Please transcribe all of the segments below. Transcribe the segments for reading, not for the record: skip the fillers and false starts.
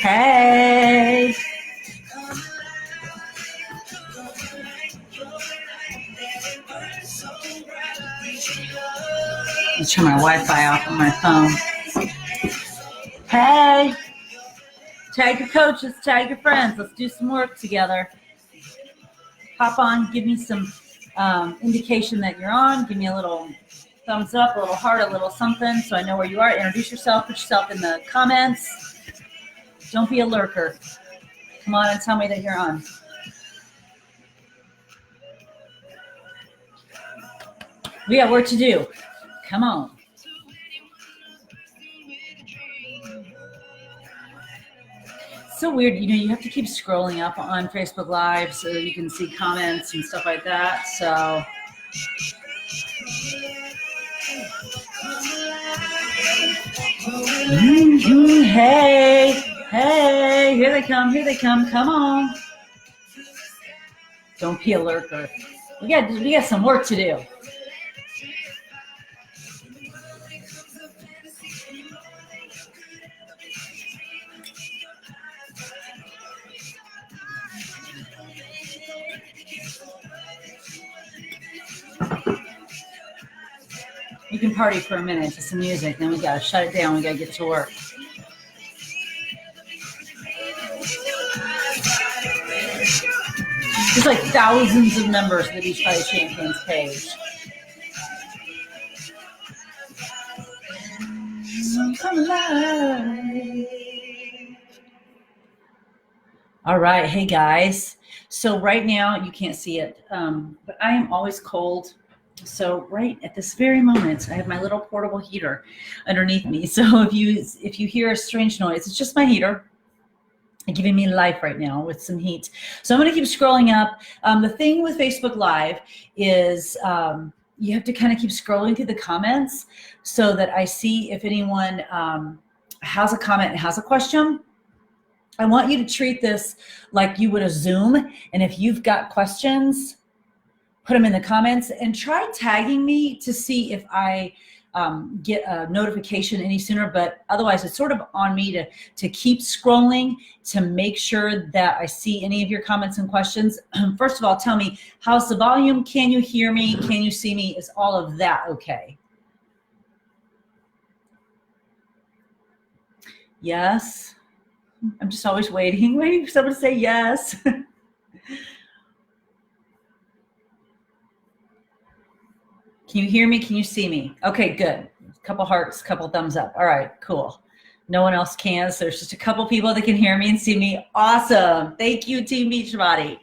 Hey. I'll turn my Wi-Fi off on my phone. Hey. Tag your coaches, tag your friends. Let's do some work together. Hop on, give me some indication that you're on. Give me a little thumbs up, a little heart, a little something so I know where you are. Introduce yourself, put yourself in the comments. Don't be a lurker. Come on and tell me that you're on. We got work to do. Come on. So weird, you know, you have to keep scrolling up on Facebook Live so that you can see comments and stuff like that. So hey, here they come, come on. Don't be a lurker. We got some work to do. We can party for a minute to some music, then we gotta shut it down. We gotta get to work. There's like thousands of members of the Beachbody Champions page. Come alive. All right, hey guys. So right now you can't see it, but I am always cold. So right at this very moment, I have my little portable heater underneath me. So if you hear a strange noise, it's just my heater giving me life right now with some heat. So I'm going to keep scrolling up. The thing with Facebook Live is you have to kind of keep scrolling through the comments so that I see if anyone has a comment and has a question. I want you to treat this like you would a Zoom. And if you've got questions, put them in the comments and try tagging me to see if I get a notification any sooner. But otherwise, it's sort of on me to keep scrolling to make sure that I see any of your comments and questions. First of all, tell me, how's the volume? Can you hear me? Can you see me? Is all of that okay? Yes. I'm just always waiting for someone to say yes. Can you hear me? Can you see me? Okay, good. A couple hearts, a couple thumbs up. All right, cool. No one else can, so there's just a couple people that can hear me and see me. Awesome. Thank you, Team Beachbody.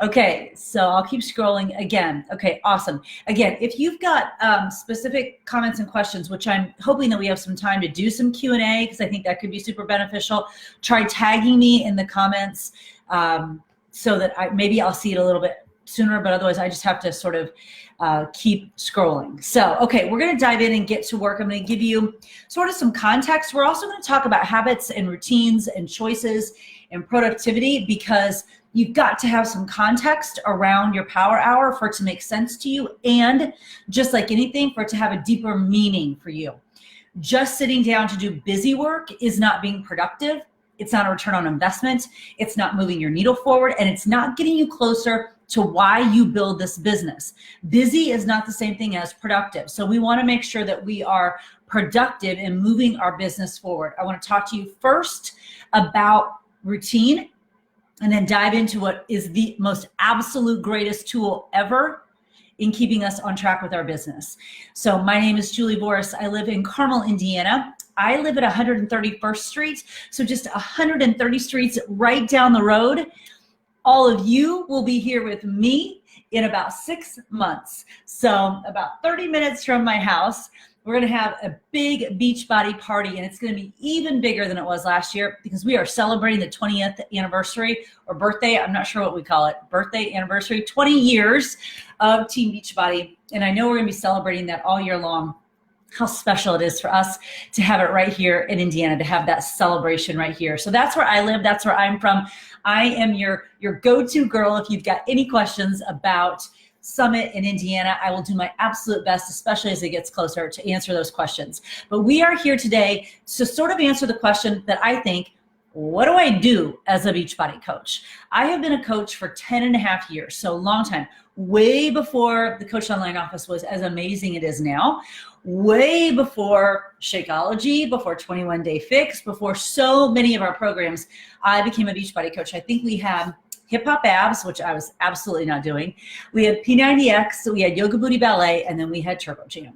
Okay, so I'll keep scrolling again. Okay, awesome. Again, if you've got specific comments and questions, which I'm hoping that we have some time to do some Q&A because I think that could be super beneficial, try tagging me in the comments so that maybe I'll see it a little bit sooner, but otherwise I just have to sort of keep scrolling. So, okay, we're going to dive in and get to work. I'm going to give you sort of some context. We're also going to talk about habits and routines and choices and productivity because you've got to have some context around your power hour for it to make sense to you, and just like anything, for it to have a deeper meaning for you. Just sitting down to do busy work is not being productive. It's not a return on investment. It's not moving your needle forward, and it's not getting you closer to why you build this business. Busy is not the same thing as productive. So we want to make sure that we are productive in moving our business forward. I want to talk to you first about routine and then dive into what is the most absolute greatest tool ever in keeping us on track with our business. So my name is Julie Voris. I live in Carmel, Indiana. I live at 131st Street, so just 130 streets right down the road. All of you will be here with me in about 6 months. So about 30 minutes from my house, we're gonna have a big Beachbody party, and it's gonna be even bigger than it was last year because we are celebrating the 20th anniversary or birthday. I'm not sure what we call it, birthday, anniversary, 20 years of Team Beachbody. And I know we're gonna be celebrating that all year long. How special it is for us to have it right here in Indiana, to have that celebration right here. So that's where I live. That's where I'm from. I am your go-to girl if you've got any questions about Summit in Indiana. I will do my absolute best, especially as it gets closer, to answer those questions. But we are here today to sort of answer the question that I think, what do I do as a Beachbody coach? I have been a coach for 10 and a half years, so a long time, way before the Coach Online office was as amazing it is now, way before Shakeology, before 21 Day Fix, before so many of our programs. I became a Beachbody coach. I think we had Hip Hop Abs, which I was absolutely not doing. We had P90X, we had Yoga Booty Ballet, and then we had Turbo Jam.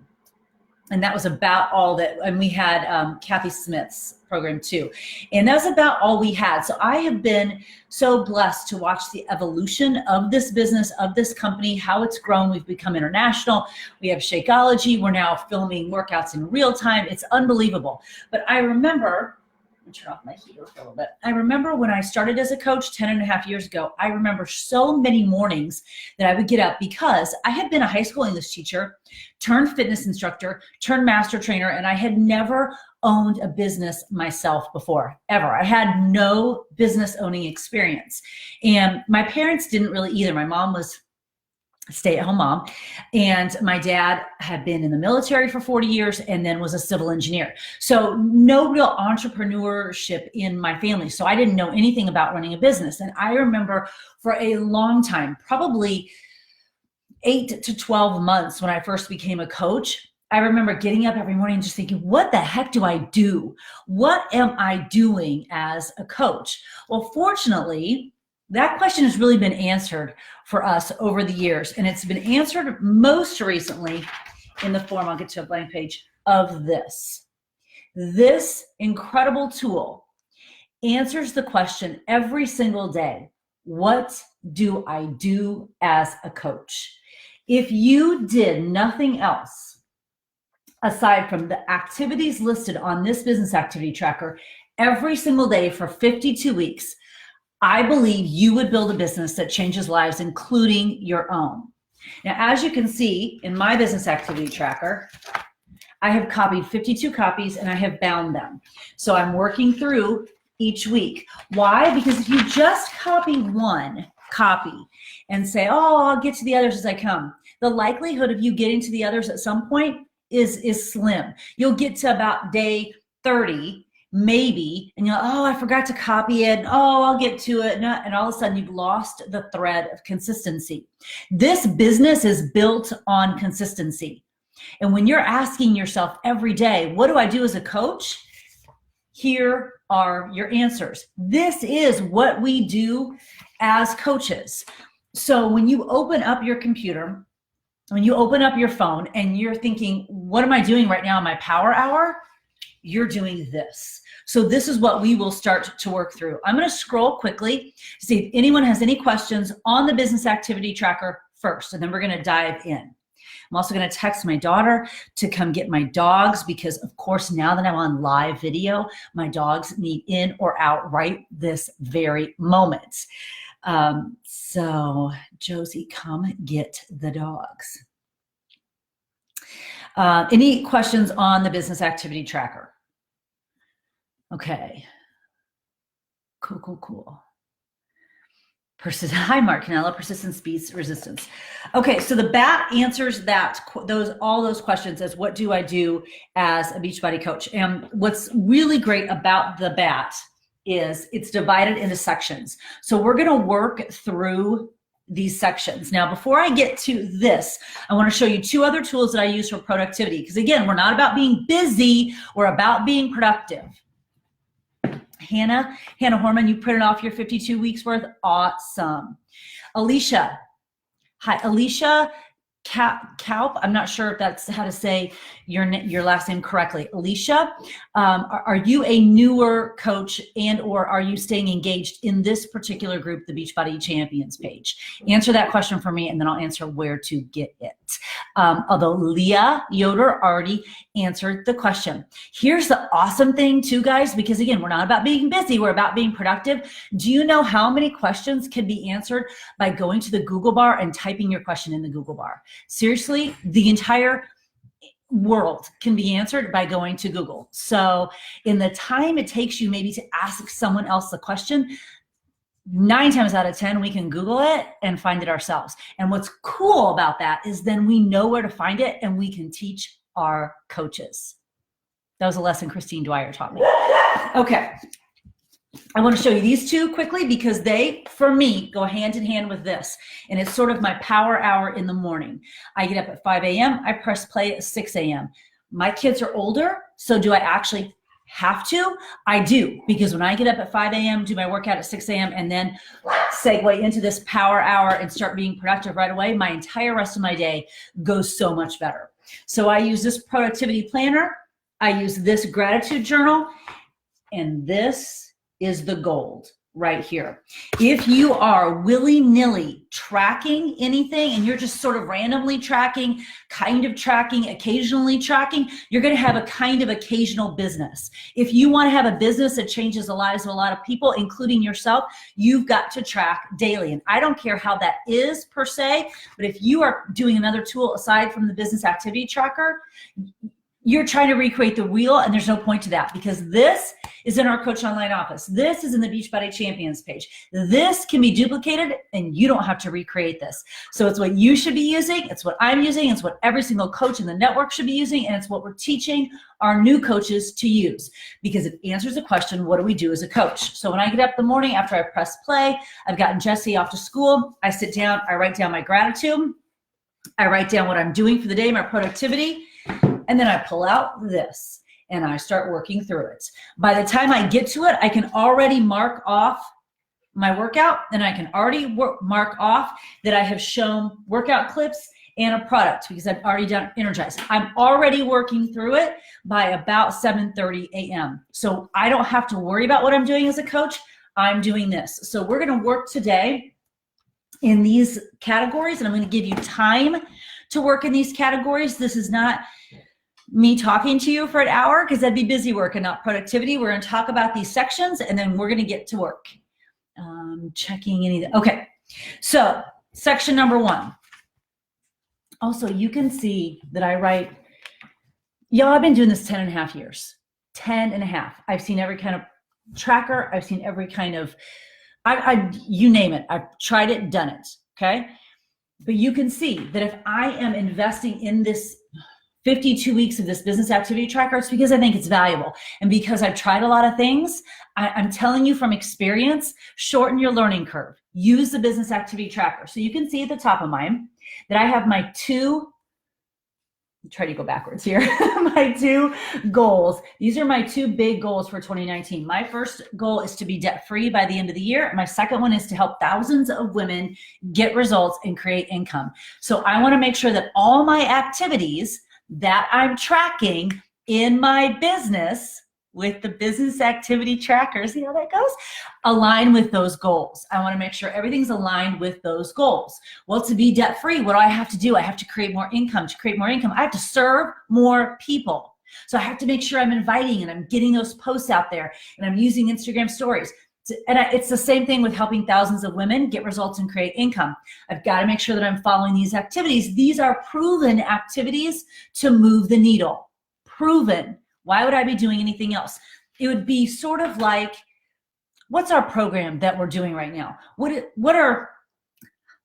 And that was about all that, and we had Kathy Smith's program too. And that was about all we had. So I have been so blessed to watch the evolution of this business, of this company, how it's grown. We've become international. We have Shakeology. We're now filming workouts in real time. It's unbelievable. But I remember, turn off my heater for a little bit. I remember when I started as a coach 10 and a half years ago, I remember so many mornings that I would get up because I had been a high school English teacher, turned fitness instructor, turned master trainer, and I had never owned a business myself before, ever. I had no business owning experience. And my parents didn't really either. My mom was stay-at-home mom, and my dad had been in the military for 40 years and then was a civil engineer. So no real entrepreneurship in my family. So I didn't know anything about running a business. And I remember for a long time, probably 8 to 12 months when I first became a coach, I remember getting up every morning and just thinking, what the heck do I do? What am I doing as a coach? Well, fortunately, that question has really been answered for us over the years, and it's been answered most recently in the form, I'll get to a blank page, of this. This incredible tool answers the question every single day, what do I do as a coach? If you did nothing else aside from the activities listed on this business activity tracker every single day for 52 weeks, I believe you would build a business that changes lives, including your own. Now, as you can see in my business activity tracker, I have copied 52 copies and I have bound them. So I'm working through each week. Why? Because if you just copy one copy and say, oh, I'll get to the others as I come, the likelihood of you getting to the others at some point is slim. You'll get to about day 30 maybe, and you're like, oh, I forgot to copy it. Oh, I'll get to it. And all of a sudden you've lost the thread of consistency. This business is built on consistency. And when you're asking yourself every day, what do I do as a coach? Here are your answers. This is what we do as coaches. So when you open up your computer, when you open up your phone and you're thinking, what am I doing right now in my power hour? You're doing this. So this is what we will start to work through. I'm going to scroll quickly to see if anyone has any questions on the business activity tracker first, and then we're going to dive in. I'm also going to text my daughter to come get my dogs because, of course, now that I'm on live video, my dogs need in or out right this very moment. So Josie, come get the dogs. Any questions on the business activity tracker? Okay. Cool. Hi, Mark Canella. Persistence beats resistance. Okay, so the BAT answers all those questions as what do I do as a Beachbody coach? And what's really great about the BAT is it's divided into sections. So we're going to work through these sections. Now, before I get to this, I want to show you two other tools that I use for productivity. Because again, we're not about being busy, we're about being productive. Hannah Horman, you printed off your 52 weeks worth. Awesome. Alicia. Hi, Alicia Kaup. I'm not sure if that's how to say your last name correctly. Alicia, are you a newer coach and or are you staying engaged in this particular group, the Beachbody Champions page? Answer that question for me and then I'll answer where to get it. Although Leah Yoder already answered the question. Here's the awesome thing too, guys, because again, we're not about being busy, we're about being productive. Do you know how many questions can be answered by going to the Google bar and typing your question in the Google bar? Seriously, the entire world can be answered by going to Google. So in the time it takes you maybe to ask someone else the question, 9 times out of 10, we can Google it and find it ourselves. And what's cool about that is then we know where to find it and we can teach our coaches. That was a lesson Christine Dwyer taught me. Okay. I want to show you these two quickly because they, for me, go hand in hand with this. And it's sort of my power hour in the morning. I get up at 5 a.m. I press play at 6 a.m. My kids are older, so do I actually have to? I do, because when I get up at 5 a.m., do my workout at 6 a.m., and then segue into this power hour and start being productive right away, my entire rest of my day goes so much better. So I use this productivity planner. I use this gratitude journal, and this is the gold right here. If you are willy-nilly tracking anything and you're just sort of randomly tracking, kind of tracking, occasionally tracking, you're going to have a kind of occasional business. If you want to have a business that changes the lives of a lot of people, including yourself, you've got to track daily. And I don't care how that is per se, but if you are doing another tool aside from the business activity tracker, you're trying to recreate the wheel, and there's no point to that, because this is in our Coach Online office. This is in the Beachbody Champions page. This can be duplicated, and you don't have to recreate this. So it's what you should be using. It's what I'm using. It's what every single coach in the network should be using, and it's what we're teaching our new coaches to use, because it answers the question, what do we do as a coach? So when I get up in the morning after I press play, I've gotten Jesse off to school, I sit down, I write down my gratitude, I write down what I'm doing for the day, my productivity, and then I pull out this and I start working through it. By the time I get to it, I can already mark off my workout, and I can already mark off that I have shown workout clips and a product because I've already done energized. I'm already working through it by about 7:30 a.m. So I don't have to worry about what I'm doing as a coach. I'm doing this. So we're going to work today in these categories, and I'm going to give you time to work in these categories. This is not me talking to you for an hour because that'd be busy work and not productivity. We're going to talk about these sections, and then we're going to get to work. Checking anything. Okay, so section number 1. Also, you can see that I write, y'all, I've been doing this 10 and a half years. 10 and a half. I've seen every kind of tracker. I've seen every kind of, you name it. I've tried it, done it, okay? But you can see that if I am investing in this 52 weeks of this business activity tracker, it's because I think it's valuable. And because I've tried a lot of things, I'm telling you from experience, shorten your learning curve. Use the business activity tracker. So you can see at the top of mine that I have my 2, try to go backwards here, my 2 goals. These are my 2 big goals for 2019. My first goal is to be debt-free by the end of the year. My second one is to help thousands of women get results and create income. So I want to make sure that all my activities that I'm tracking in my business with the business activity tracker, see how that goes? Align with those goals. I want to make sure everything's aligned with those goals. Well, to be debt-free, what do I have to do? I have to create more income. To create more income, I have to serve more people. So I have to make sure I'm inviting and I'm getting those posts out there and I'm using Instagram stories. It's the same thing with helping thousands of women get results and create income. I've got to make sure that I'm following these activities. These are proven activities to move the needle. Proven. Why would I be doing anything else? It would be sort of like, what's our program that we're doing right now? What are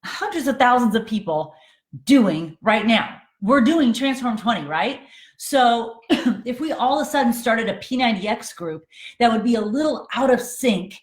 hundreds of thousands of people doing right now? We're doing Transform 20, right? So if we all of a sudden started a P90X group, that would be a little out of sync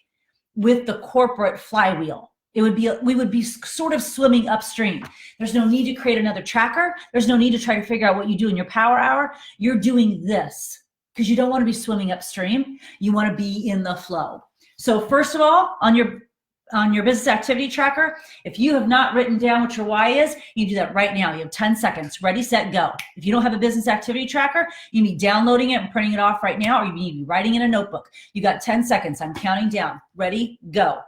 with the corporate flywheel. We would be sort of swimming upstream. There's no need to create another tracker. There's no need to try to figure out what you do in your power hour. You're doing this because you don't want to be swimming upstream. You want to be in the flow. So first of all, on your business activity tracker, if you have not written down what your why is, you do that right now. You have 10 seconds. Ready, set, go. If you don't have a business activity tracker, you need downloading it and printing it off right now, or you need to be writing in a notebook. You got 10 seconds. I'm counting down. Ready, go.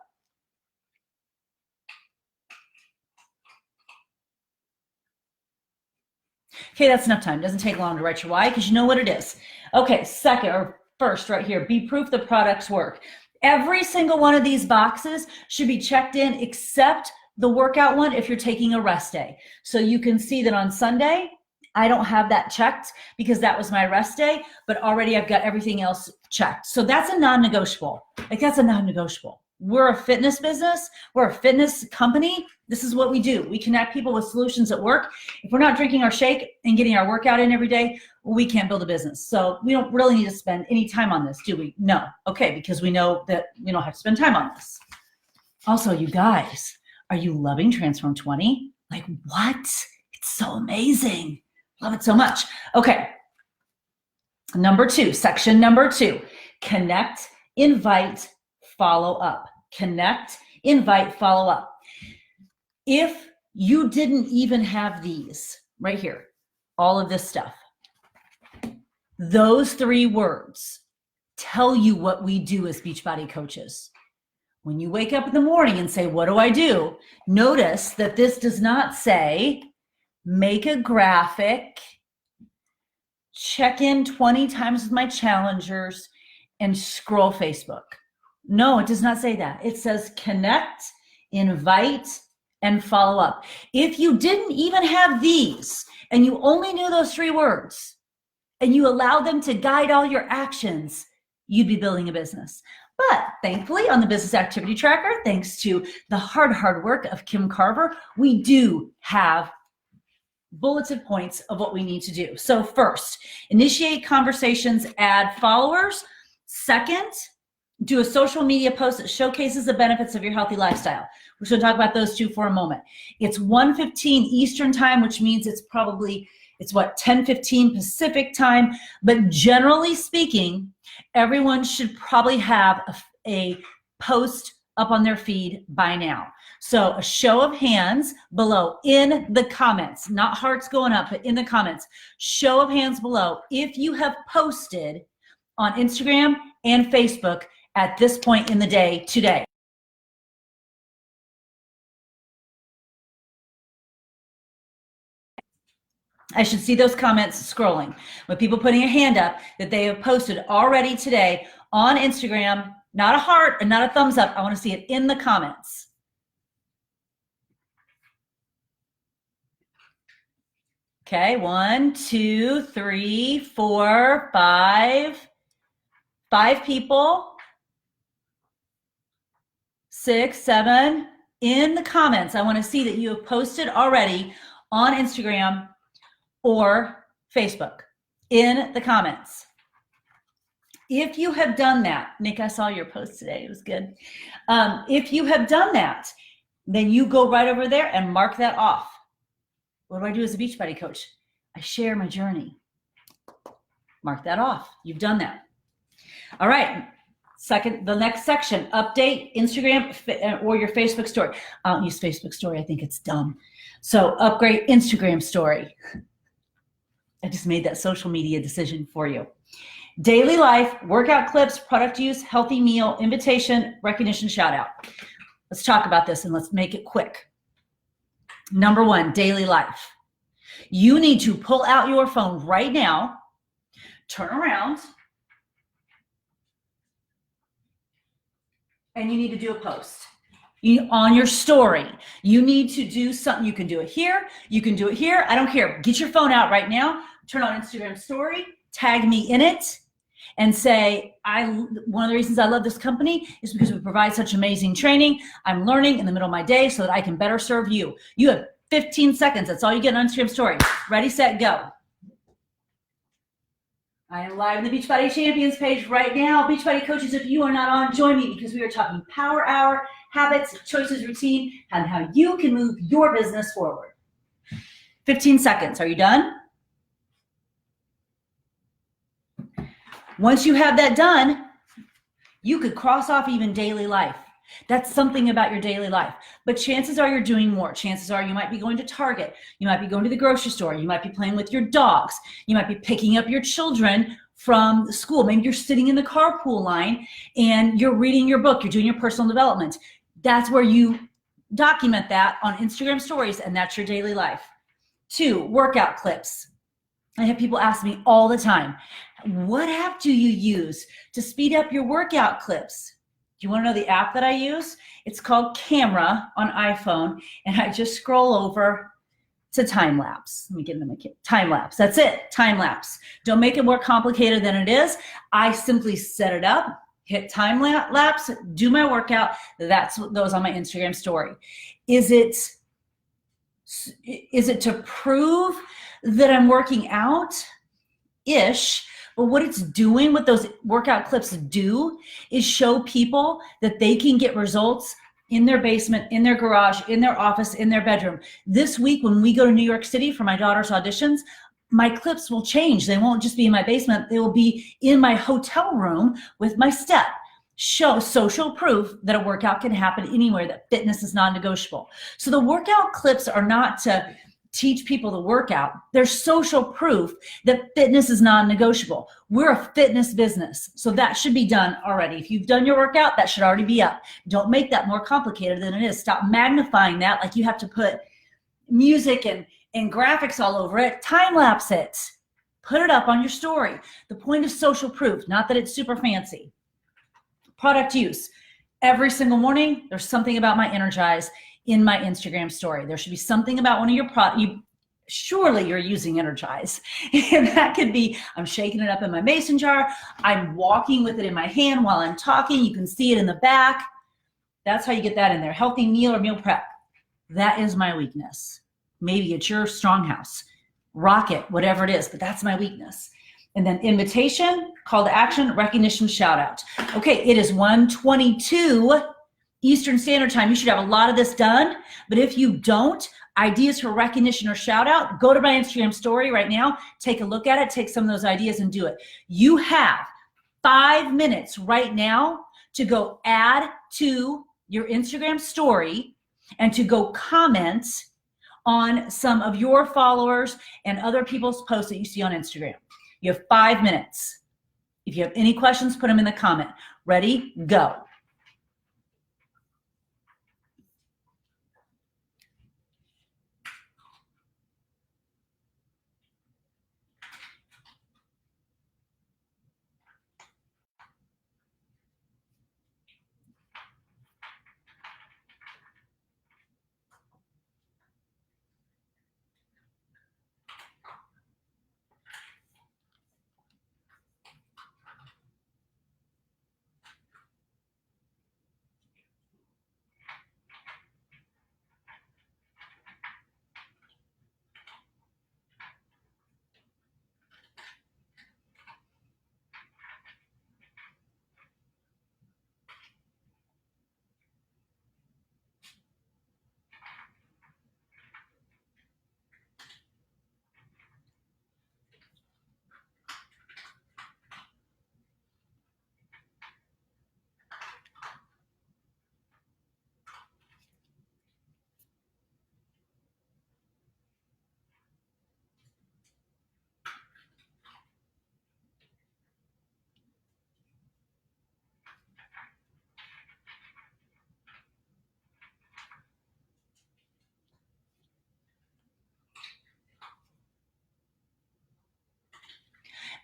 Okay, that's enough time. It doesn't take long to write your why because you know what it is. Okay, second or first right here, be proof the products work. Every single one of these boxes should be checked in except the workout one if you're taking a rest day. So you can see that on Sunday, I don't have that checked because that was my rest day, but already I've got everything else checked. So that's a non-negotiable. Like that's a non-negotiable. We're a fitness business. We're a fitness company. This is what we do. We connect people with solutions at work. If we're not drinking our shake and getting our workout in every day, we can't build a business. So we don't really need to spend any time on this, do we? No. Okay, because we know that we don't have to spend time on this. Also, you guys, are you loving Transform 20? Like, what? It's so amazing. Love it so much. Okay. Number 2, section number 2, connect, invite, follow up. Connect, invite, follow up. If you didn't even have these right here, all of this stuff, those 3 words tell you what we do as Beachbody coaches. When you wake up in the morning and say, what do I do? Notice that this does not say, make a graphic, check in 20 times with my challengers, and scroll Facebook. No, it does not say that. It says connect, invite, and follow up. If you didn't even have these and you only knew those 3 words and you allowed them to guide all your actions, you'd be building a business. But thankfully, on the business activity tracker, thanks to the hard work of Kim Carver, we do have bulleted points of what we need to do. So first, initiate conversations, add followers. Second, do a social media post that showcases the benefits of your healthy lifestyle. We're going to talk about those 2 for a moment. It's 1:15 Eastern time, which means it's 10:15 Pacific time. But generally speaking, everyone should probably have a post up on their feed by now. So a show of hands below in the comments, not hearts going up, but in the comments, show of hands below if you have posted on Instagram and Facebook at this point in the day today. I should see those comments scrolling with people putting a hand up that they have posted already today on Instagram, not a heart and not a thumbs up. I want to see it in the comments. Okay, 1, 2, 3, 4, 5. 5 people. 6, 7. In the comments, I want to see that you have posted already on Instagram or Facebook in the comments. If you have done that, Nick, I saw your post today. It was good. If you have done that, then you go right over there and mark that off. What do I do as a Beachbody coach? I share my journey. Mark that off. You've done that. All right. Second, the next section, update Instagram or your Facebook story. I don't use Facebook story. I think it's dumb. So upgrade Instagram story. I just made that social media decision for you. Daily life, workout clips, product use, healthy meal, invitation, recognition, shout out. Let's talk about this and let's make it quick. Number 1, daily life. You need to pull out your phone right now, turn around, and you need to do a post. On your story, you need to do something. You can do it here. You can do it here. I don't care. Get your phone out right now. Turn on Instagram story. Tag me in it. And say, one of the reasons I love this company is because we provide such amazing training. I'm learning in the middle of my day so that I can better serve you. You have 15 seconds. That's all you get on Instagram story. Ready, set, go. I am live in the Beachbody Champions page right now. Beachbody coaches, if you are not on, join me because we are talking power hour, habits, choices, routine, and how you can move your business forward. 15 seconds. Are you done? Once you have that done, you could cross off even daily life. That's something about your daily life. But chances are you're doing more. Chances are you might be going to Target. You might be going to the grocery store. You might be playing with your dogs. You might be picking up your children from school. Maybe you're sitting in the carpool line and you're reading your book. You're doing your personal development. That's where you document that on Instagram stories, and that's your daily life. 2, workout clips. I have people ask me all the time, what app do you use to speed up your workout clips? Do you want to know the app that I use? It's called Camera on iPhone, and I just scroll over to time lapse. Let me get into my time lapse. That's it, time lapse. Don't make it more complicated than it is. I simply set it up. hit time lapse, do my workout. That's what goes on my Instagram story. Is it to prove that I'm working out ish? But what it's doing, what those workout clips do, is show people that they can get results in their basement, in their garage, in their office, in their bedroom. This week, when we go to New York City for my daughter's auditions, my clips will change. They won't just be in my basement. They will be in my hotel room with my step. Show social proof that a workout can happen anywhere, that fitness is non-negotiable. So the workout clips are not to teach people to work out. There's social proof that fitness is non-negotiable. We're a fitness business, so that should be done already. If you've done your workout, that should already be up. Don't make that more complicated than it is. Stop magnifying that like you have to put music and graphics all over it. Time lapse it. Put it up on your story. The point is social proof, not that it's super fancy. Product use. Every single morning, there's something about my Energize in my Instagram story. There should be something about one of your products. Surely you're using Energize. And that could be, I'm shaking it up in my mason jar. I'm walking with it in my hand while I'm talking. You can see it in the back. That's how you get that in there. Healthy meal or meal prep. That is my weakness. Maybe it's your strong house. Rocket, whatever it is, but that's my weakness. And then invitation, call to action, recognition, shout out. Okay, it is 1:22 Eastern Standard Time. You should have a lot of this done, but if you don't, ideas for recognition or shout out, go to my Instagram story right now, take a look at it, take some of those ideas and do it. You have 5 minutes right now to go add to your Instagram story and to go comment on some of your followers and other people's posts that you see on Instagram. You have 5 minutes. If you have any questions, put them in the comment. Ready? Go.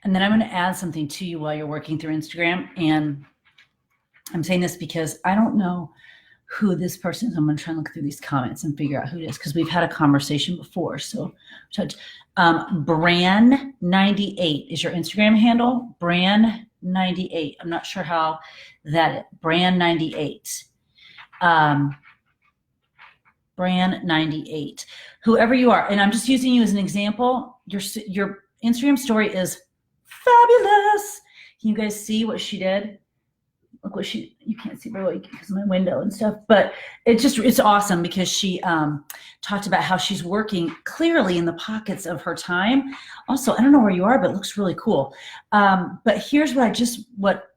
And then I'm going to add something to you while you're working through Instagram. And I'm saying this because I don't know who this person is. I'm going to try and look through these comments and figure out who it is because we've had a conversation before. So Bran98 is your Instagram handle. Bran98. I'm not sure how that is. Bran98. Bran98. Whoever you are. And I'm just using you as an example. Your Instagram story is fabulous. Can you guys see what she did? Look what you can't see very well because of my window and stuff, but it's awesome because she talked about how she's working clearly in the pockets of her time. Also, I don't know where you are, but it looks really cool. But here's what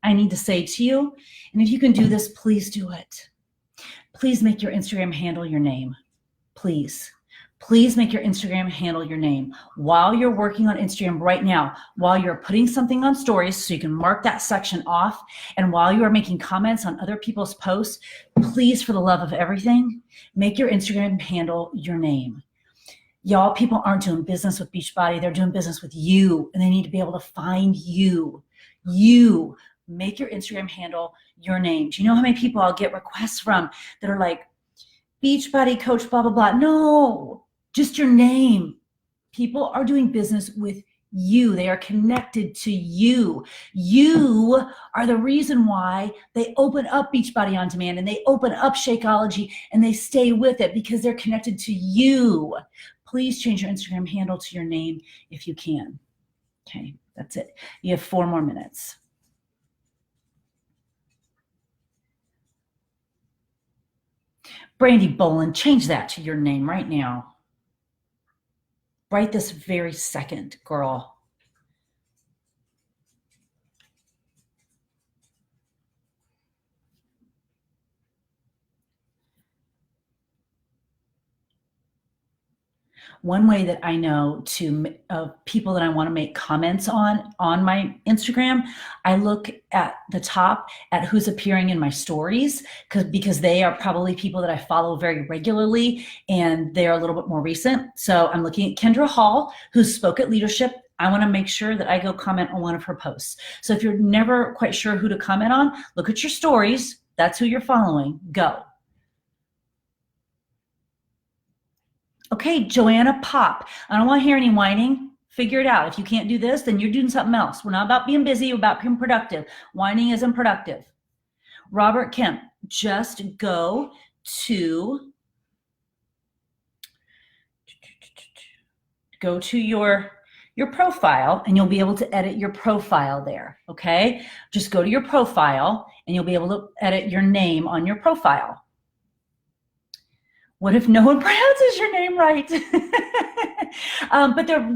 I need to say to you. And if you can do this, please do it. Please make your Instagram handle your name. Please. Please make your Instagram handle your name. While you're working on Instagram right now, while you're putting something on stories so you can mark that section off, and while you are making comments on other people's posts, please, for the love of everything, make your Instagram handle your name. Y'all, people aren't doing business with Beachbody. They're doing business with you, and they need to be able to find you. You. Make your Instagram handle your name. Do you know how many people I'll get requests from that are like, Beachbody coach, blah, blah, blah. No. Just your name. People are doing business with You. They are connected to you. You are the reason why they open up Beachbody On Demand and they open up Shakeology and they stay with it because they're connected to you. Please change your Instagram handle to your name if you can. Okay, that's it. You have 4 more minutes. Brandy Bolin, change that to your name right now. Right this very second, girl. One way that I know to people that I want to make comments on my Instagram, I look at the top at who's appearing in my stories because they are probably people that I follow very regularly and they're a little bit more recent. So I'm looking at Kendra Hall, who spoke at Leadership. I want to make sure that I go comment on one of her posts. So if you're never quite sure who to comment on, look at your stories. That's who you're following. Go. Okay, Joanna Pop. I don't want to hear any whining. Figure it out. If you can't do this, then you're doing something else. We're not about being busy, we're about being productive. Whining isn't productive. Robert Kemp, just go to your profile and you'll be able to edit your profile there, okay? Just go to your profile and you'll be able to edit your name on your profile. What if no one pronounces your name right? But they're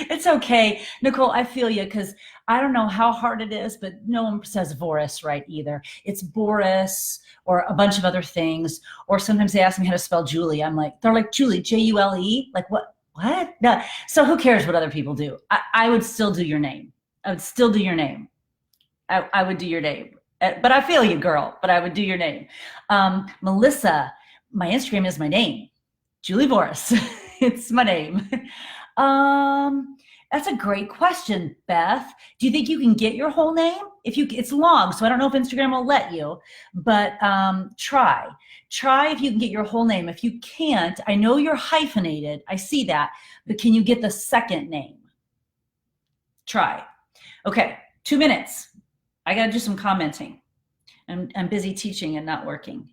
it's okay. Nicole, I feel you because I don't know how hard it is, but no one says Voris right either. It's Boris or a bunch of other things. Or sometimes they ask me how to spell Julie. They're like, Julie, Jule? Like what? What? No. So who cares what other people do? I would still do your name. I would still do your name. I would do your name. But I feel you, girl, but I would do your name. Melissa, my Instagram is my name. Julie Voris. It's my name. That's a great question, Beth. Do you think you can get your whole name? It's long, so I don't know if Instagram will let you, but try. Try if you can get your whole name. If you can't, I know you're hyphenated. I see that, but can you get the second name? Try. Okay, 2 minutes. I got to do some commenting. I'm busy teaching and not working.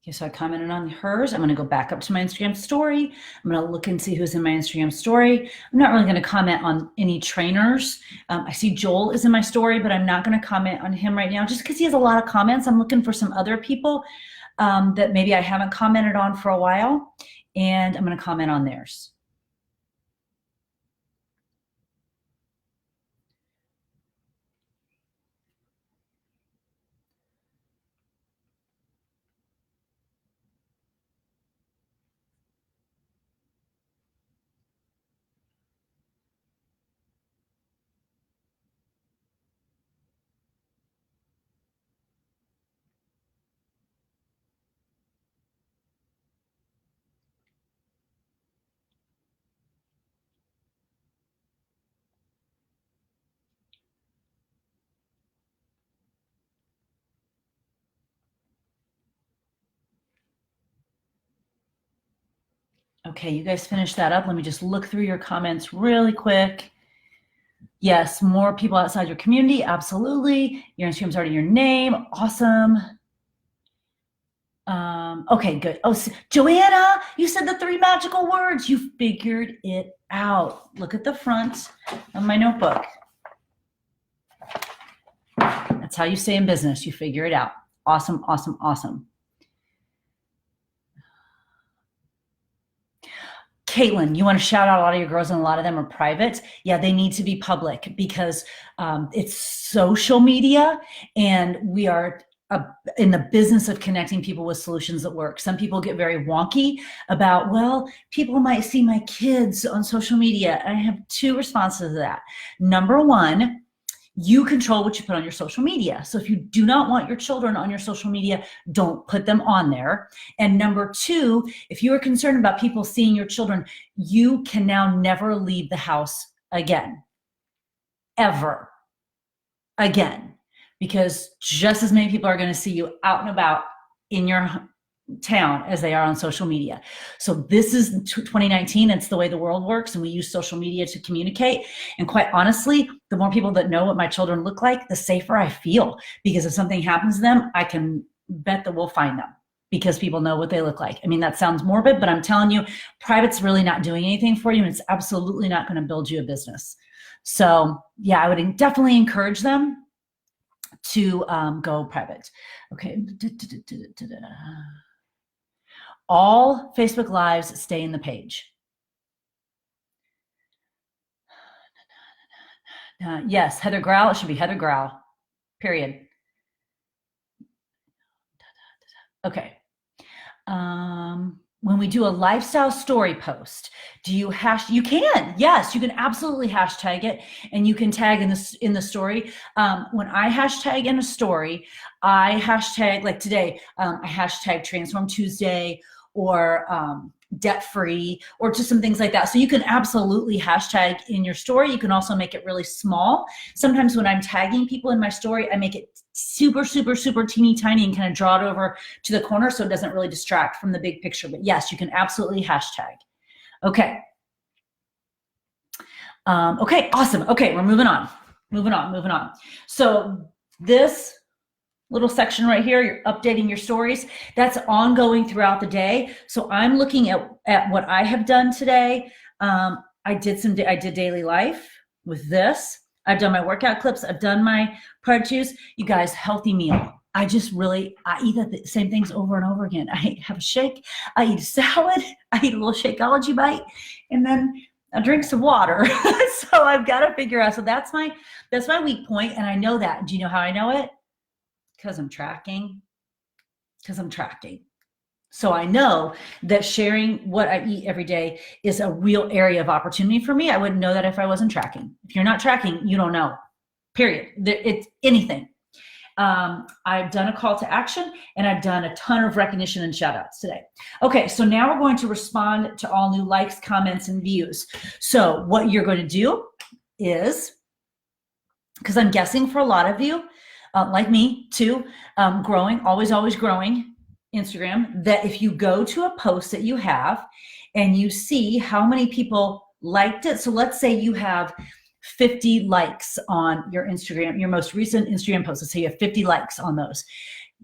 Okay, so I commented on hers. I'm going to go back up to my Instagram story. I'm going to look and see who's in my Instagram story. I'm not really going to comment on any trainers. I see Joel is in my story, but I'm not going to comment on him right now just because he has a lot of comments. I'm looking for some other people that maybe I haven't commented on for a while, and I'm going to comment on theirs. Okay, you guys finish that up. Let me just look through your comments really quick. Yes, more people outside your community. Absolutely. Your Instagram's already your name. Awesome. Okay, good. Oh, Joanna, you said the 3 magical words. You figured it out. Look at the front of my notebook. That's how you stay in business. You figure it out. Awesome, awesome, awesome. Caitlin, you want to shout out a lot of your girls, and a lot of them are private. Yeah, they need to be public because it's social media, and we are in the business of connecting people with solutions that work. Some people get very wonky about, well, people might see my kids on social media. I have two responses to that. Number one, you control what you put on your social media. So if you do not want your children on your social media, don't put them on there. And number two, if you are concerned about people seeing your children, you can now never leave the house again, ever again, because just as many people are going to see you out and about in your town as they are on social media. So this is 2019. It's the way the world works, and we use social media to communicate. And quite honestly, the more people that know what my children look like, the safer I feel, because if something happens to them, I can bet that we'll find them because people know what they look like. I mean, that sounds morbid, but I'm telling you, private's really not doing anything for you, and it's absolutely not going to build you a business. So yeah, I would definitely encourage them to go private. Okay. All Facebook Lives stay in the page. Yes, Heather Growl. It should be Heather Growl, period. Okay. When we do a lifestyle story post, do you you can, yes, you can absolutely hashtag it, and you can tag in the story. When I hashtag in a story, I hashtag, like today, I hashtag Transform Tuesday, or debt free, or just some things like that. So you can absolutely hashtag in your story. You can also make it really small. Sometimes when I'm tagging people in my story, I make it super, super, super teeny tiny and kind of draw it over to the corner so it doesn't really distract from the big picture. But yes, you can absolutely hashtag. Okay. Okay, awesome. Okay, we're moving on. Moving on. So this little section right here, you're updating your stories. That's ongoing throughout the day. So I'm looking at what I have done today. I did daily life with this. I've done my workout clips. I've done my product use. You guys, healthy meal. I eat the same things over and over again. I have a shake. I eat a salad. I eat a little Shakeology bite, and then I drink some water. So I've got to figure out. So that's my weak point, and I know that. Do you know how I know it? Because I'm tracking. So I know that sharing what I eat every day is a real area of opportunity for me. I wouldn't know that if I wasn't tracking. If you're not tracking, you don't know, period. It's anything. I've done a call to action, and I've done a ton of recognition and shout outs today. Okay, so now we're going to respond to all new likes, comments, and views. So what you're going to do is, because I'm guessing for a lot of you, like me too, growing, always growing Instagram, that if you go to a post that you have and you see how many people liked it, so let's say you have 50 likes on your Instagram, your most recent Instagram post, let's say you have 50 likes on those.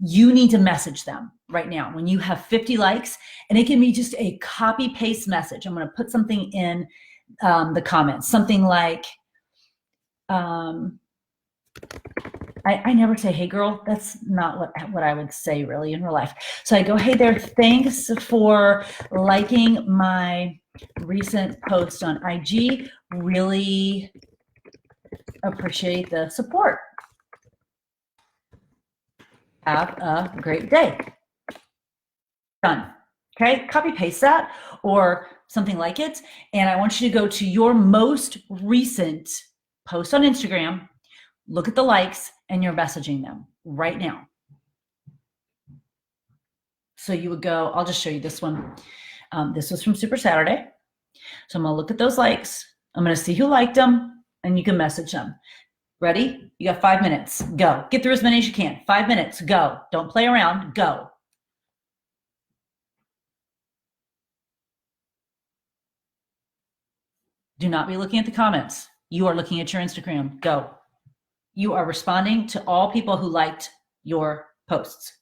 You need to message them right now when you have 50 likes, and it can be just a copy paste message. I'm going to put something in the comments, something like, I never say, hey girl, that's not what I would say really in real life. So I go, hey there, thanks for liking my recent post on IG. Really appreciate the support. Have a great day. Done. Okay, copy paste that or something like it. And I want you to go to your most recent post on Instagram, look at the likes, and you're messaging them right now. So you would go, I'll just show you this one. This was from Super Saturday. So I'm gonna look at those likes. I'm gonna see who liked them, and you can message them. Ready? You got 5 minutes, go. Get through as many as you can. 5 minutes, go. Don't play around, go. Do not be looking at the comments. You are looking at your Instagram, go. You are responding to all people who liked your posts.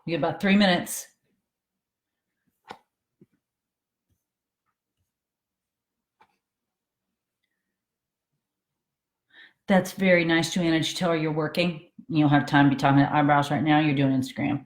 You have about 3 minutes. That's very nice, Joanna. Did you tell her you're working? You don't have time to be talking to eyebrows right now. You're doing Instagram.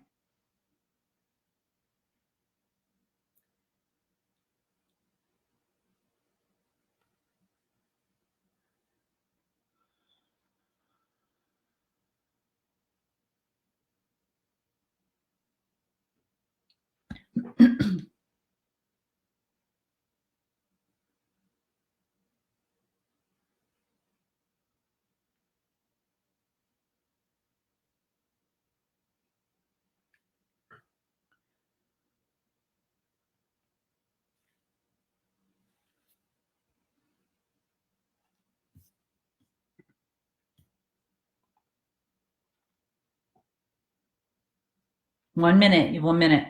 One minute. You have 1 minute.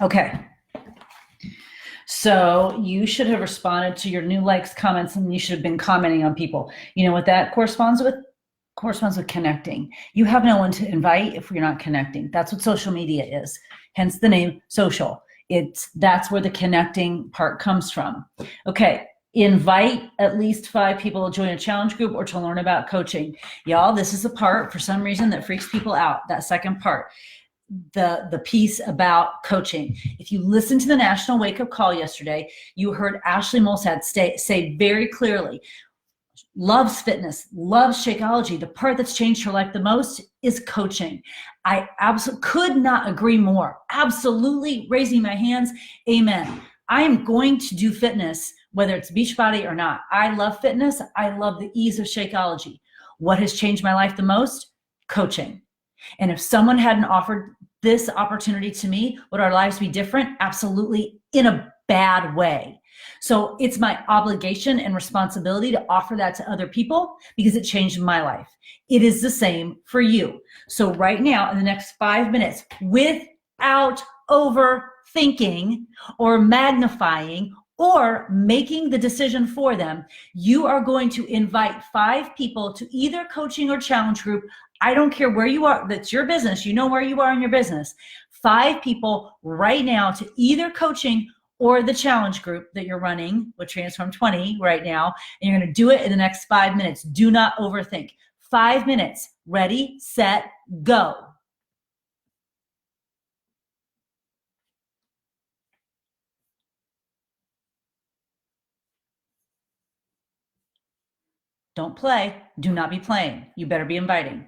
Okay. So you should have responded to your new likes, comments, and you should have been commenting on people. You know what that corresponds with? Corresponds with connecting. You have no one to invite if you're not connecting. That's what social media is. Hence the name social. That's where the connecting part comes from. Okay. Invite at least 5 people to join a challenge group or to learn about coaching. Y'all, this is the part for some reason that freaks people out. That second part. The piece about coaching. If you listened to the National Wake Up Call yesterday, you heard Ashley Molsad say very clearly, loves fitness, loves Shakeology. The part that's changed her life the most is coaching. I absolutely could not agree more. Absolutely raising my hands. Amen. I am going to do fitness, whether it's Beachbody or not. I love fitness. I love the ease of Shakeology. What has changed my life the most? Coaching. And if someone hadn't offered this opportunity to me, would our lives be different? Absolutely, in a bad way. So it's my obligation and responsibility to offer that to other people because it changed my life. It is the same for you. So right now, in the next 5 minutes, without overthinking or magnifying or making the decision for them, you are going to invite 5 people to either coaching or challenge group. I don't care where you are. That's your business. You know where you are in your business. 5 people right now to either coaching or the challenge group that you're running with Transform 20 right now. And you're going to do it in the next 5 minutes. Do not overthink. 5 minutes. Ready, set, go. Don't play. Do not be playing. You better be inviting.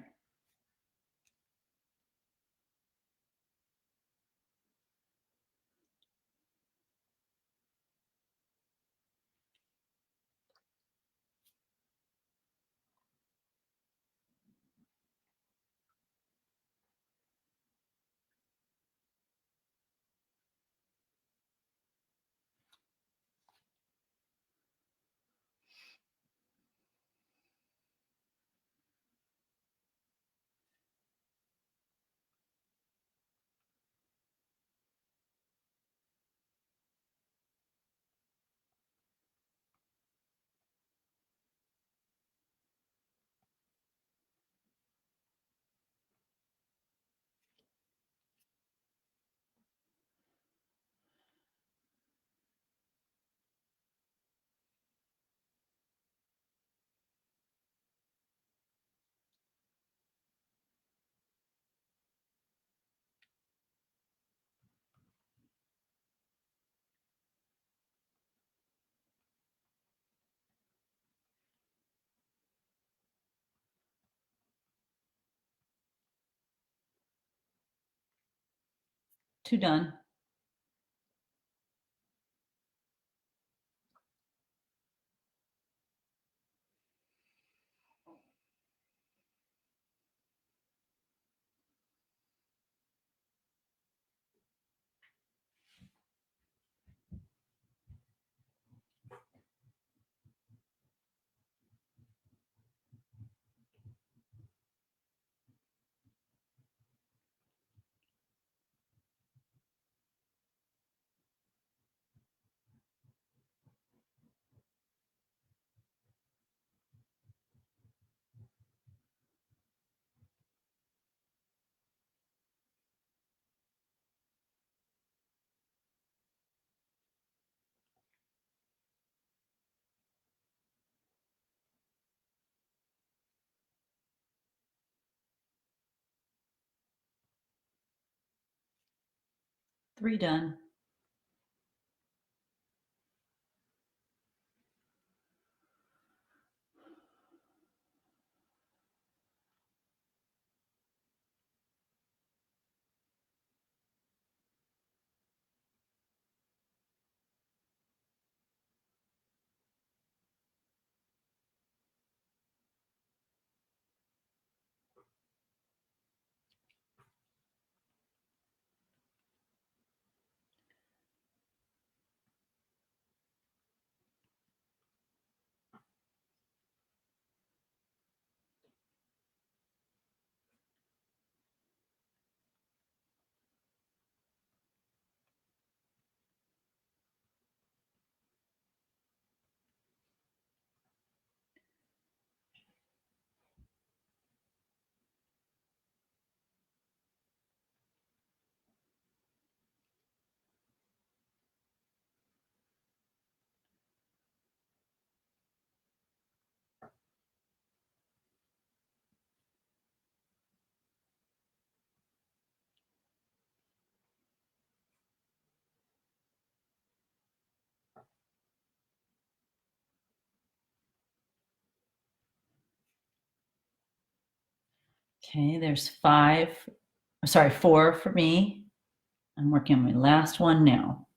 2 done. Three done. Okay, there's 5. I'm sorry, 4 for me. I'm working on my last one now.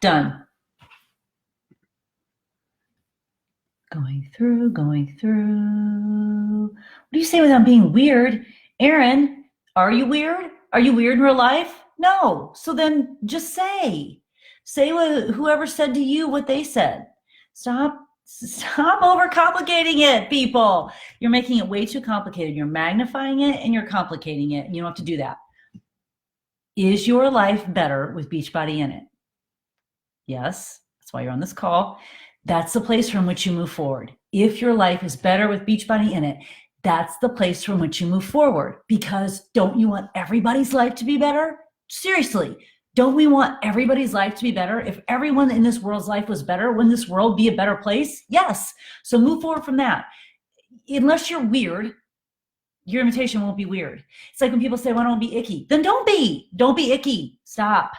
Done. Going through. What do you say without being weird? Aaron, are you weird? Are you weird in real life? No. So then just say. Say what whoever said to you what they said. Stop overcomplicating it, people. You're making it way too complicated. You're magnifying it and you're complicating it. And you don't have to do that. Is your life better with Beachbody in it? Yes, that's why you're on this call. That's the place from which you move forward. If your life is better with Beachbody in it, that's the place from which you move forward. Because don't you want everybody's life to be better? Seriously, don't we want everybody's life to be better? If everyone in this world's life was better, wouldn't this world be a better place? Yes. So move forward from that. Unless you're weird, your invitation won't be weird. It's like when people say, well, I don't be icky. Then don't be. Don't be icky. Stop.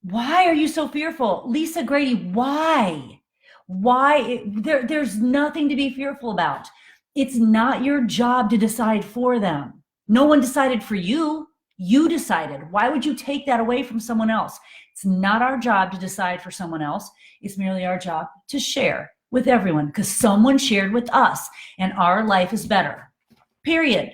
Why are you so fearful? Lisa Grady, why? Why? There's nothing to be fearful about. It's not your job to decide for them. No one decided for you. You decided. Why would you take that away from someone else? It's not our job to decide for someone else. It's merely our job to share with everyone because someone shared with us and our life is better, period.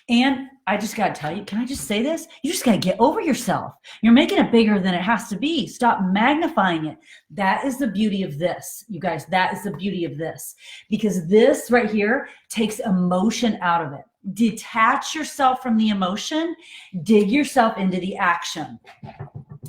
And I just got to tell you, can I just say this? You just got to get over yourself. You're making it bigger than it has to be. Stop magnifying it. That is the beauty of this, you guys. That is the beauty of this. Because this right here takes emotion out of it. Detach yourself from the emotion. Dig yourself into the action.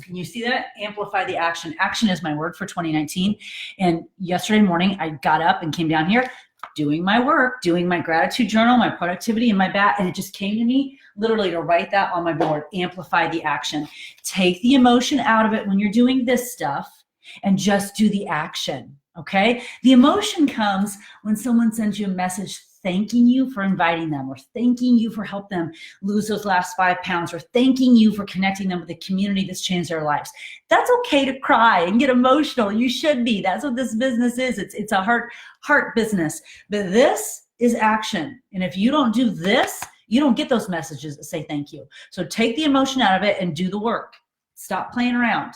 Can you see that? Amplify the action. Action is my word for 2019. And yesterday morning, I got up and came down here doing my work, doing my gratitude journal, my productivity and my bat. And it just came to me literally to write that on my board. Amplify the action. Take the emotion out of it when you're doing this stuff and just do the action. Okay. The emotion comes when someone sends you a message thanking you for inviting them, or thanking you for helping them lose those last 5 pounds, or thanking you for connecting them with a community that's changed their lives. That's okay to cry and get emotional. You should be. That's what this business is. It's a heart business. But this is action. And if you don't do this, you don't get those messages that say thank you. So take the emotion out of it and do the work. Stop playing around.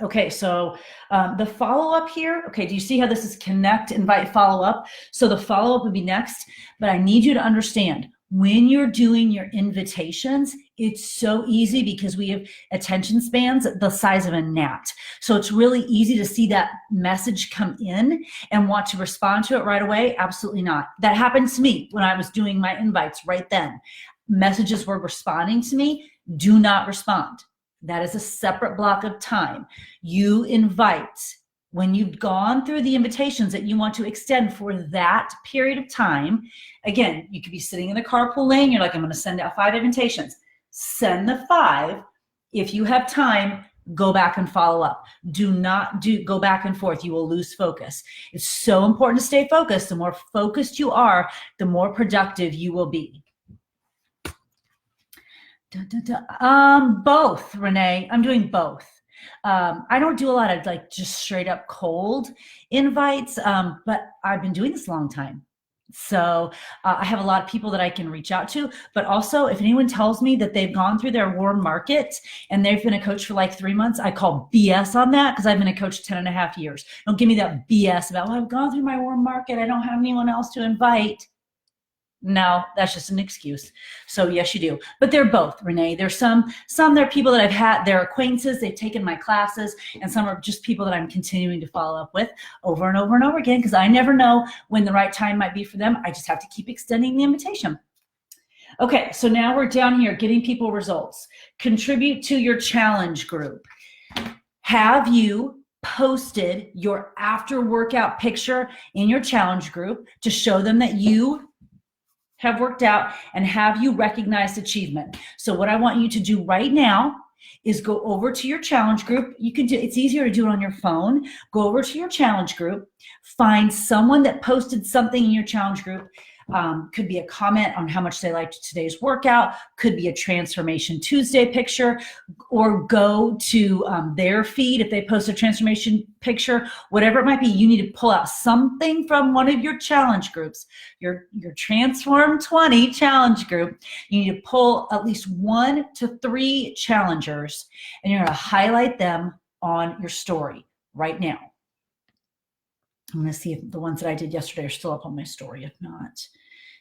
Okay, so the follow-up here, okay, do you see how this is connect, invite, follow-up? So the follow-up would be next, but I need you to understand, when you're doing your invitations, it's so easy because we have attention spans the size of a gnat. So it's really easy to see that message come in and want to respond to it right away. Absolutely not. That happened to me when I was doing my invites right then. Messages were responding to me. Do not respond. That is a separate block of time. You invite when you've gone through the invitations that you want to extend for that period of time. Again, you could be sitting in the carpool lane. You're like, I'm going to send out 5 invitations. Send the 5. If you have time, go back and follow up. Do not go back and forth. You will lose focus. It's so important to stay focused. The more focused you are, the more productive you will be. Both, Renee. I'm doing both. I don't do a lot of like just straight up cold invites, but I've been doing this a long time. So I have a lot of people that I can reach out to, but also if anyone tells me that they've gone through their warm market and they've been a coach for like 3 months, I call BS on that because I've been a coach 10.5 years. Don't give me that BS about, well, I've gone through my warm market. I don't have anyone else to invite. No, that's just an excuse. So yes, you do. But they're both, Renee. There's some they're people that I've had, they're acquaintances, they've taken my classes, and some are just people that I'm continuing to follow up with over and over and over again because I never know when the right time might be for them. I just have to keep extending the invitation. Okay, so now we're down here getting people results. Contribute to your challenge group. Have you posted your after workout picture in your challenge group to show them that you have worked out and have you recognized achievement? So what I want you to do right now is go over to your challenge group. You can do, it's easier to do it on your phone. Go over to your challenge group, find someone that posted something in your challenge group. Could be a comment on how much they liked today's workout, could be a Transformation Tuesday picture, or go to their feed if they post a transformation picture, whatever it might be. You need to pull out something from one of your challenge groups, your Transform 20 challenge group. You need to pull at least 1 to 3 challengers, and you're going to highlight them on your story right now. I'm going to see if the ones that I did yesterday are still up on my story. If not,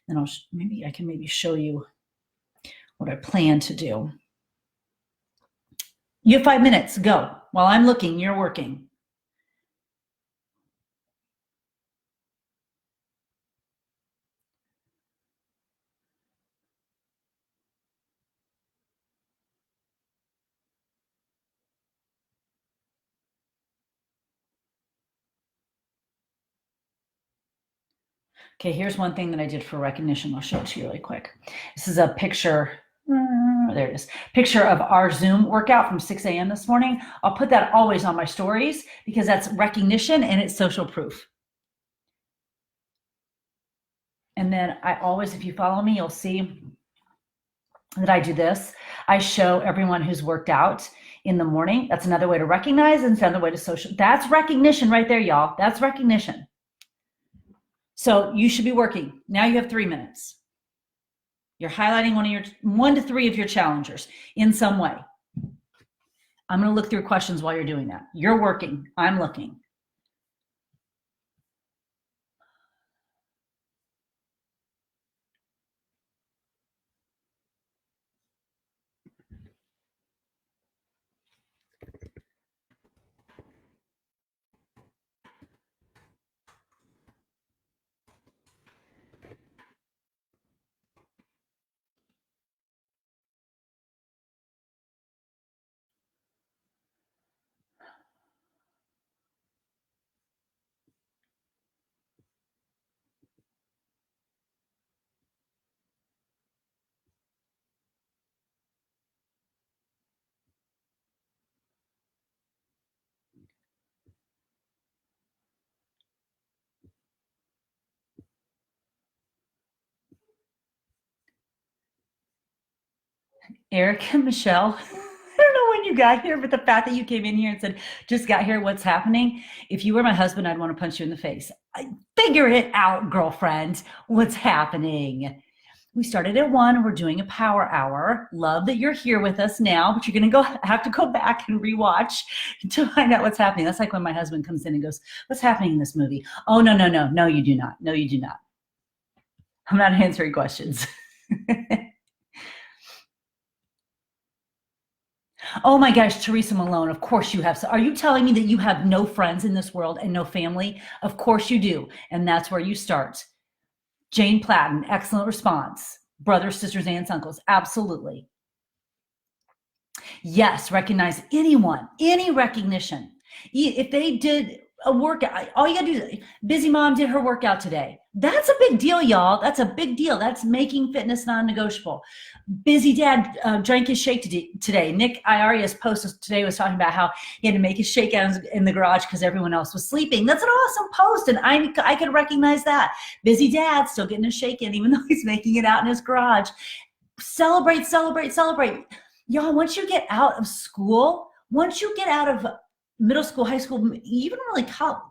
then I can show you what I plan to do. You have 5 minutes. Go. While I'm looking, you're working. Okay, here's one thing that I did for recognition. I'll show it to you really quick. This is a picture. There it is. Picture of our Zoom workout from 6 a.m. this morning. I'll put that always on my stories because that's recognition and it's social proof. And then I always, if you follow me, you'll see that I do this. I show everyone who's worked out in the morning. That's another way to recognize and another way to social. That's recognition right there, y'all. That's recognition. So you should be working. Now you have 3 minutes. You're highlighting 1 to 3 of your challengers in some way. I'm going to look through questions while you're doing that. You're working. I'm looking. Eric and Michelle, I don't know when you got here, but the fact that you came in here and said, just got here, what's happening? If you were my husband, I'd want to punch you in the face. Figure it out, girlfriend. What's happening? We started at 1. We're doing a power hour. Love that you're here with us now, but you're going to have to go back and rewatch to find out what's happening. That's like when my husband comes in and goes, what's happening in this movie? Oh, no, no, no. No, you do not. No, you do not. I'm not answering questions. Oh my gosh, Teresa Malone, of course you have. So are you telling me that you have no friends in this world and no family? Of course you do. And that's where you start. Jane Platten, excellent response. Brothers, sisters, aunts, uncles, absolutely. Yes, recognize anyone, any recognition. If they did a workout, all you gotta do is, busy mom did her workout today. That's a big deal, y'all. That's a big deal. That's making fitness non-negotiable. Busy dad drank his shake today. Nick Iaria's post today was talking about how he had to make his shake out in the garage because everyone else was sleeping. That's an awesome post, and I could recognize that. Busy dad still getting his shake in, even though he's making it out in his garage. Celebrate, celebrate, celebrate. Y'all, once you get out of school, once you get out of middle school, high school, even really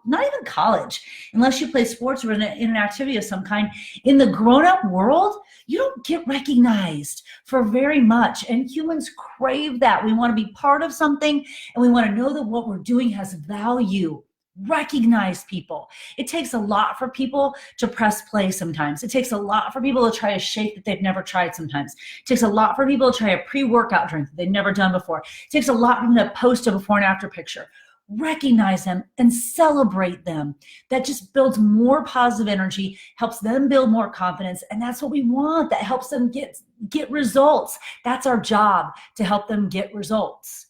not even college, unless you play sports or in an activity of some kind, in the grown-up world, you don't get recognized for very much. And humans crave that. We want to be part of something, and we want to know that what we're doing has value. Recognize people. It takes a lot for people to press play sometimes. It takes a lot for people to try a shake that they've never tried sometimes. It takes a lot for people to try a pre-workout drink that they've never done before. It takes a lot for them to post a before and after picture. Recognize them and celebrate them. That just builds more positive energy, helps them build more confidence, and that's what we want. That helps them get results. That's our job, to help them get results.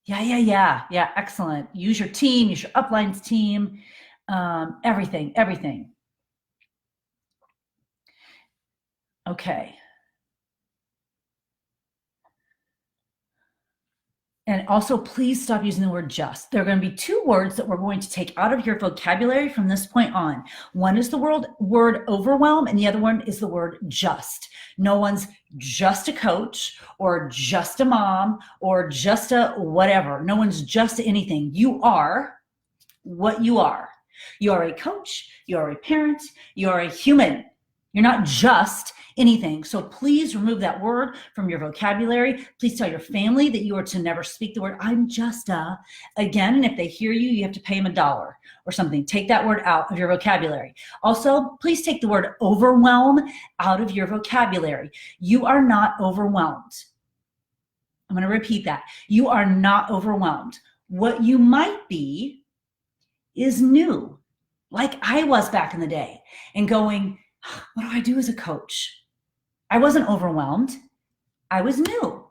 Yeah. Excellent. Use your team, use your uplines team, everything. Okay. And also, please stop using the word just. There are going to be 2 words that we're going to take out of your vocabulary from this point on. One is the word overwhelm, and the other one is the word just. No one's just a coach or just a mom or just a whatever. No one's just anything. You are what you are. You are a coach. You are a parent. You are a human. You're not just anything. So please remove that word from your vocabulary. Please tell your family that you are to never speak the word I'm just a again. And if they hear you, you have to pay them $1 or something. Take that word out of your vocabulary. Also, please take the word overwhelm out of your vocabulary. You are not overwhelmed. I'm going to repeat that. You are not overwhelmed. What you might be is new, like I was back in the day, and going, what do I do as a coach? I wasn't overwhelmed. I was new.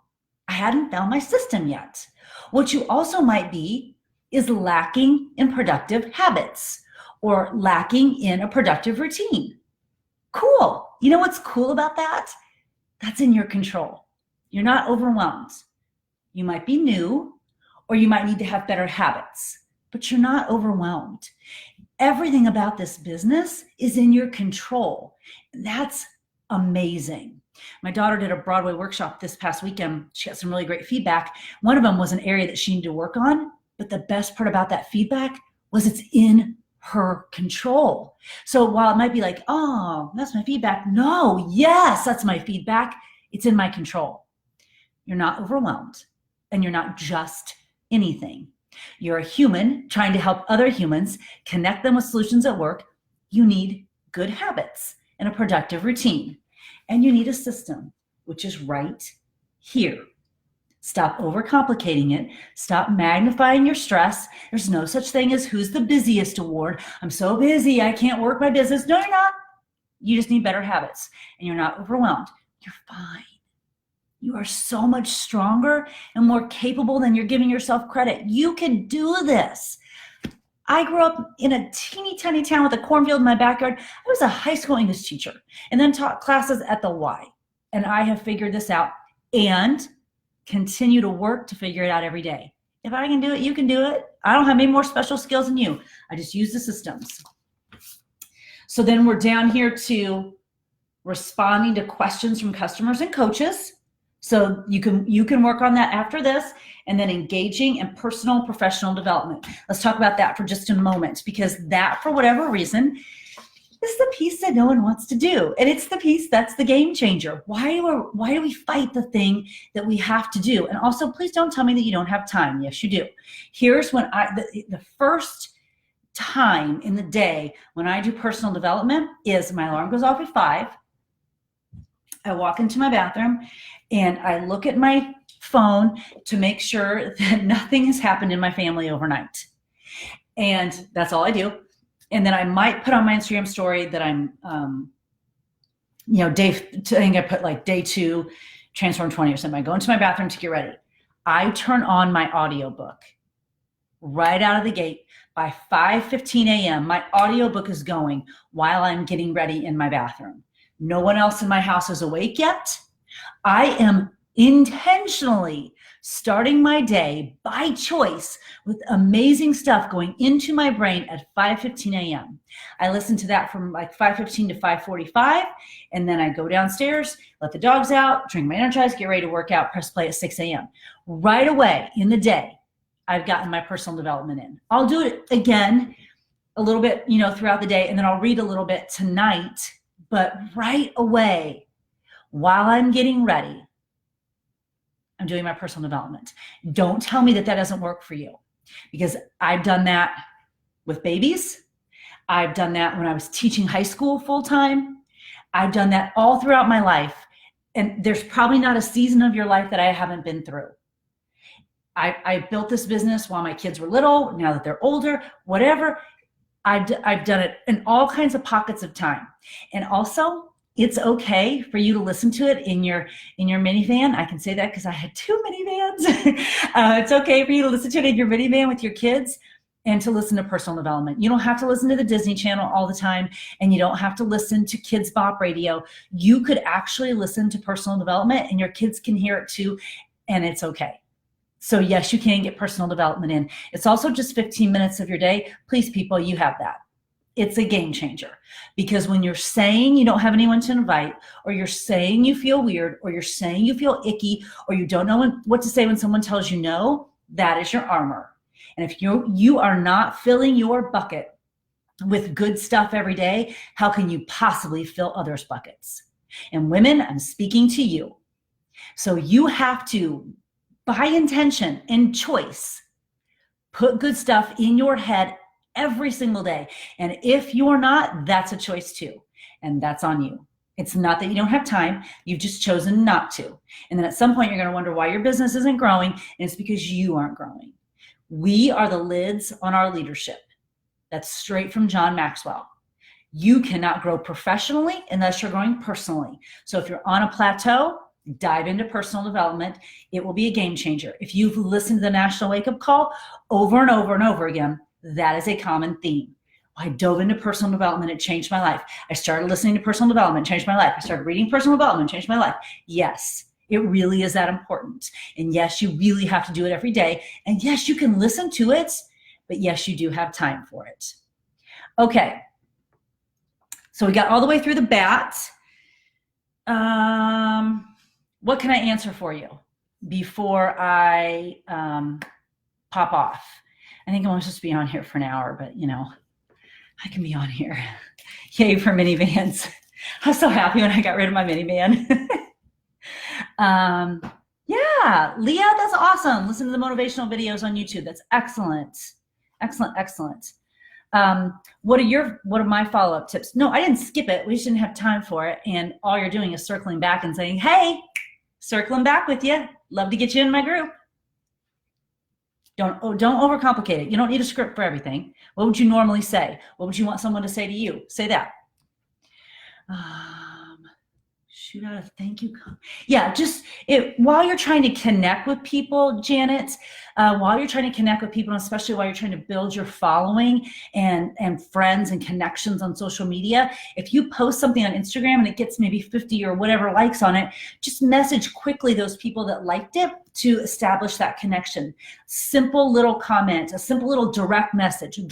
I hadn't found my system yet. What you also might be is lacking in productive habits or lacking in a productive routine. Cool. You know what's cool about that? That's in your control. You're not overwhelmed. You might be new, or you might need to have better habits, but you're not overwhelmed. Everything about this business is in your control. That's amazing. My daughter did a Broadway workshop this past weekend. She got some really great feedback. One of them was an area that she needed to work on, but the best part about that feedback was it's in her control. So while it might be like, oh, that's my feedback. No, yes, that's my feedback. It's in my control. You're not overwhelmed, and you're not just anything. You're a human trying to help other humans, connect them with solutions at work. You need good habits and a productive routine. And you need a system, which is right here. Stop overcomplicating it. Stop magnifying your stress. There's no such thing as who's the busiest award. I'm so busy, I can't work my business. No, you're not. You just need better habits, and you're not overwhelmed. You're fine. You are so much stronger and more capable than you're giving yourself credit. You can do this. I grew up in a teeny tiny town with a cornfield in my backyard. I was a high school English teacher and then taught classes at the Y. And I have figured this out and continue to work to figure it out every day. If I can do it, you can do it. I don't have any more special skills than you. I just use the systems. So then we're down here to responding to questions from customers and coaches. So you can work on that after this, and then engaging in personal and professional development. Let's talk about that for just a moment, because that, for whatever reason, is the piece that no one wants to do. And it's the piece that's the game changer. Why do we fight the thing that we have to do? And also, please don't tell me that you don't have time. Yes, you do. Here's when the first time in the day when I do personal development is my alarm goes off at 5. I walk into my bathroom and I look at my phone to make sure that nothing has happened in my family overnight. And that's all I do. And then I might put on my Instagram story that I'm, I think I put like day 2, transform 20 or something. I go into my bathroom to get ready. I turn on my audiobook right out of the gate. By 5:15 a.m., my audiobook is going while I'm getting ready in my bathroom. No one else in my house is awake yet. I am intentionally starting my day by choice with amazing stuff going into my brain at 5:15 a.m. I listen to that from like 5:15 to 5:45, and then I go downstairs, let the dogs out, drink my Energize, get ready to work out, press play at 6 a.m. Right away in the day, I've gotten my personal development in. I'll do it again a little bit, throughout the day, and then I'll read a little bit tonight, but right away, while I'm getting ready, I'm doing my personal development. Don't tell me that that doesn't work for you, because I've done that with babies. I've done that when I was teaching high school full time. I've done that all throughout my life. And there's probably not a season of your life that I haven't been through. I built this business while my kids were little. Now that they're older, whatever, I've done it in all kinds of pockets of time. And also, it's okay for you to listen to it in your minivan. I can say that because I had 2 minivans. It's okay for you to listen to it in your minivan with your kids and to listen to personal development. You don't have to listen to the Disney Channel all the time, and you don't have to listen to Kids Bop Radio. You could actually listen to personal development, and your kids can hear it too, and it's okay. So yes, you can get personal development in. It's also just 15 minutes of your day. Please, people, you have that. It's a game changer, because when you're saying you don't have anyone to invite, or you're saying you feel weird, or you're saying you feel icky, or you don't know what to say when someone tells you no, that is your armor. And if you are not filling your bucket with good stuff every day, how can you possibly fill others' buckets? And women, I'm speaking to you. So you have to, by intention and choice, put good stuff in your head every single day. And if you're not, that's a choice too. And that's on you. It's not that you don't have time. You've just chosen not to. And then at some point, you're going to wonder why your business isn't growing. And it's because you aren't growing. We are the lids on our leadership. That's straight from John Maxwell. You cannot grow professionally unless you're growing personally. So if you're on a plateau, dive into personal development. It will be a game changer. If you've listened to the National Wake Up Call over and over and over again, that is a common theme. I dove into personal development. It changed my life. I started listening to personal development, changed my life. I started reading personal development, changed my life. Yes, it really is that important. And yes, you really have to do it every day. And yes, you can listen to it, but yes, you do have time for it. Okay. So we got all the way through the bat. What can I answer for you before I pop off? I think I'm supposed to be on here for an hour, but I can be on here. Yay for minivans. I was so happy when I got rid of my minivan. Yeah, Leah, that's awesome. Listen to the motivational videos on YouTube. That's excellent. Excellent, excellent. What are my follow-up tips? No, I didn't skip it. We just didn't have time for it. And all you're doing is circling back and saying, hey, circling back with you. Love to get you in my group. Don't overcomplicate it. You don't need a script for everything. What would you normally say? What would you want someone to say to you? Say that. Shoot out a thank you. Yeah, just while you're trying to connect with people, Janet, while you're trying to connect with people, and especially while you're trying to build your following and friends and connections on social media, if you post something on Instagram and it gets maybe 50 or whatever likes on it, just message quickly those people that liked it to establish that connection. Simple little comment, a simple little direct message on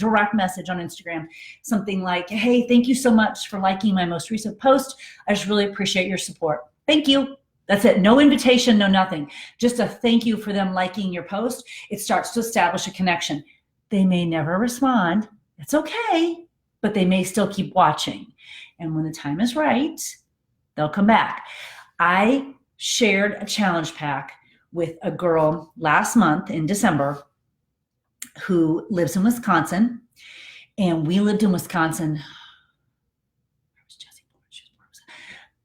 Instagram, something like, hey, thank you so much for liking my most recent post. I just really appreciate your support. Thank you. That's it. No invitation, no nothing. Just a thank you for them liking your post. It starts to establish a connection. They may never respond. It's okay, but they may still keep watching. And when the time is right, they'll come back. I shared a challenge pack with a girl last month in December who lives in Wisconsin. And we lived in Wisconsin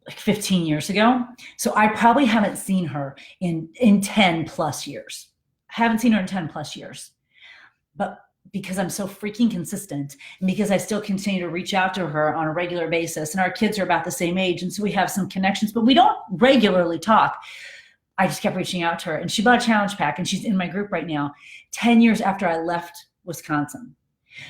like 15 years ago. So I probably haven't seen her in 10 plus years. I haven't seen her in 10 plus years. But because I'm so freaking consistent and because I still continue to reach out to her on a regular basis, and our kids are about the same age, and so we have some connections, but we don't regularly talk. I just kept reaching out to her, and she bought a challenge pack, and she's in my group right now, 10 years after I left Wisconsin.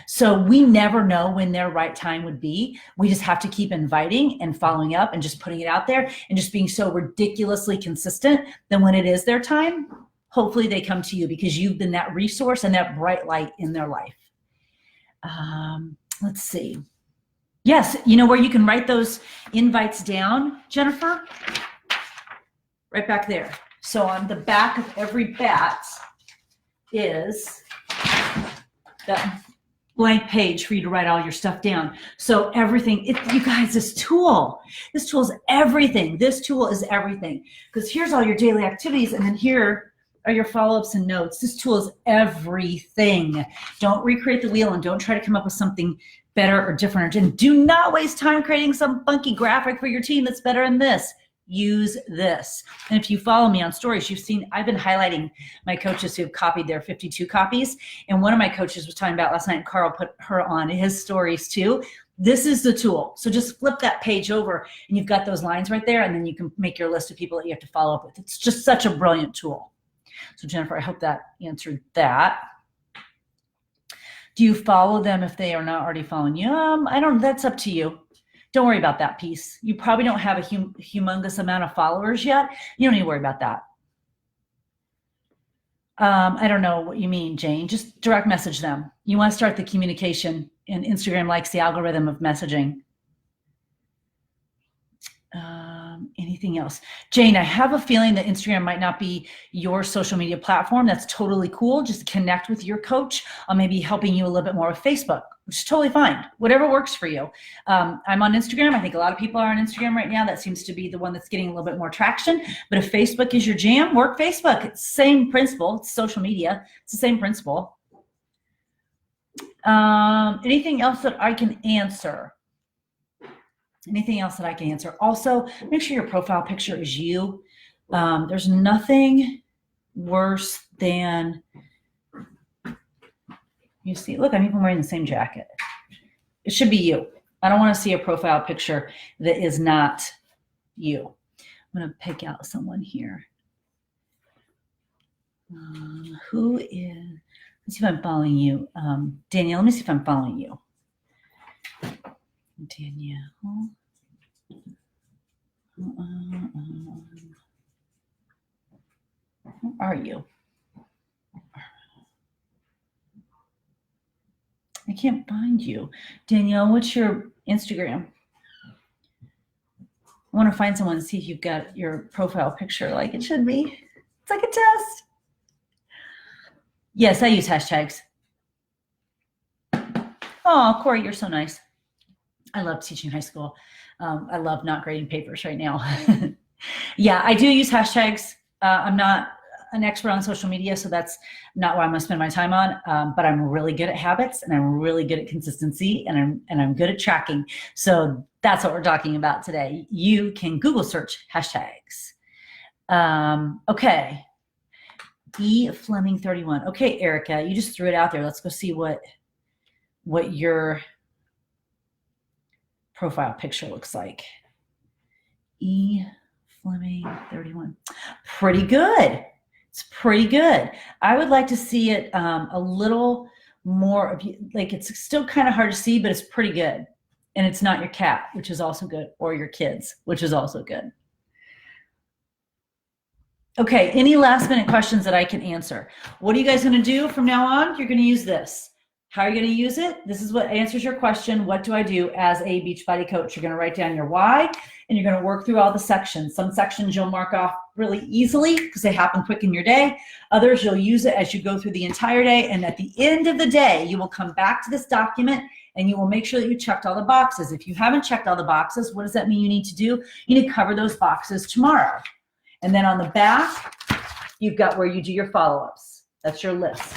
So we never know when their right time would be. We just have to keep inviting and following up and just putting it out there and just being so ridiculously consistent. Then when it is their time, hopefully they come to you because you've been that resource and that bright light in their life. Let's see. Yes, you know where you can write those invites down, Jennifer? Right back there. So on the back of every bat is that blank page for you to write all your stuff down. So everything, you guys, this tool is everything. This tool is everything. Because here's all your daily activities, and then here are your follow-ups and notes. This tool is everything. Don't recreate the wheel and don't try to come up with something better or different. And do not waste time creating some funky graphic for your team that's better than this. Use this. And if you follow me on stories, you've seen I've been highlighting my coaches who have copied their 52 copies. And one of my coaches was talking about last night, and Carl put her on his stories too. This is the tool. So just flip that page over and you've got those lines right there, and then you can make your list of people that you have to follow up with. It's just such a brilliant tool. So Jennifer, I hope that answered that. Do you follow them if they are not already following you? That's up to you. Don't worry about that piece. You probably don't have a humongous amount of followers yet. You don't need to worry about that. I don't know what you mean, Jane. Just direct message them. You want to start the communication, and Instagram likes the algorithm of messaging. Anything else? Jane, I have a feeling that Instagram might not be your social media platform. That's totally cool. Just connect with your coach on maybe helping you a little bit more with Facebook, which is totally fine. Whatever works for you. I'm on Instagram. I think a lot of people are on Instagram right now. That seems to be the one that's getting a little bit more traction. But if Facebook is your jam, work Facebook. It's the same principle. It's social media. It's the same principle. Anything else that I can answer? Anything else that I can answer? Also, make sure your profile picture is you. There's nothing worse than, you see, look, I'm even wearing the same jacket. It should be you. I don't want to see a profile picture that is not you. I'm going to pick out someone here. Who is, let's see if I'm following you. Danielle, let me see if I'm following you. Danielle. Who are you? I can't find you. Danielle, what's your Instagram? I want to find someone and see if you've got your profile picture like it should be. It's like a test. Yes, I use hashtags. Oh, Corey, you're so nice. I love teaching high school. I love not grading papers right now. Yeah, I do use hashtags. I'm not an expert on social media, so that's not what I'm going to spend my time on. But I'm really good at habits, and I'm really good at consistency, and I'm good at tracking. So that's what we're talking about today. You can Google search hashtags. Okay. E Fleming 31. Okay, Erica, you just threw it out there. Let's go see what your profile picture looks like. E Fleming 31. Pretty good. It's pretty good. I would like to see it a little more of you. Like, it's still kind of hard to see, but it's pretty good. And it's not your cat, which is also good, or your kids, which is also good. Okay, any last minute questions that I can answer? What are you guys going to do from now on? You're going to use this. How are you going to use it? This is what answers your question. What do I do as a Beachbody coach? You're going to write down your why, and you're going to work through all the sections. Some sections you'll mark off really easily because they happen quick in your day. Others you'll use it as you go through the entire day, and at the end of the day, you will come back to this document and you will make sure that you checked all the boxes. If you haven't checked all the boxes, what does that mean you need to do? You need to cover those boxes tomorrow. And then on the back, you've got where you do your follow-ups. That's your list.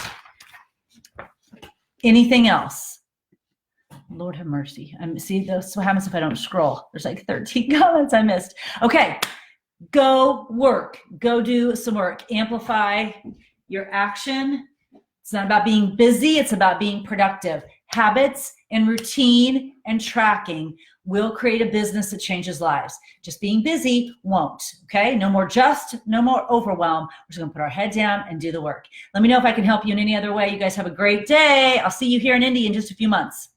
Anything else? Lord have mercy. See, that's what happens if I don't scroll. There's like 13 comments I missed. Okay, go work. Go do some work. Amplify your action. It's not about being busy. It's about being productive. Habits and routine and tracking will create a business that changes lives. Just being busy won't, okay? No more overwhelm. We're just gonna put our head down and do the work. Let me know if I can help you in any other way. You guys have a great day. I'll see you here in Indy in just a few months.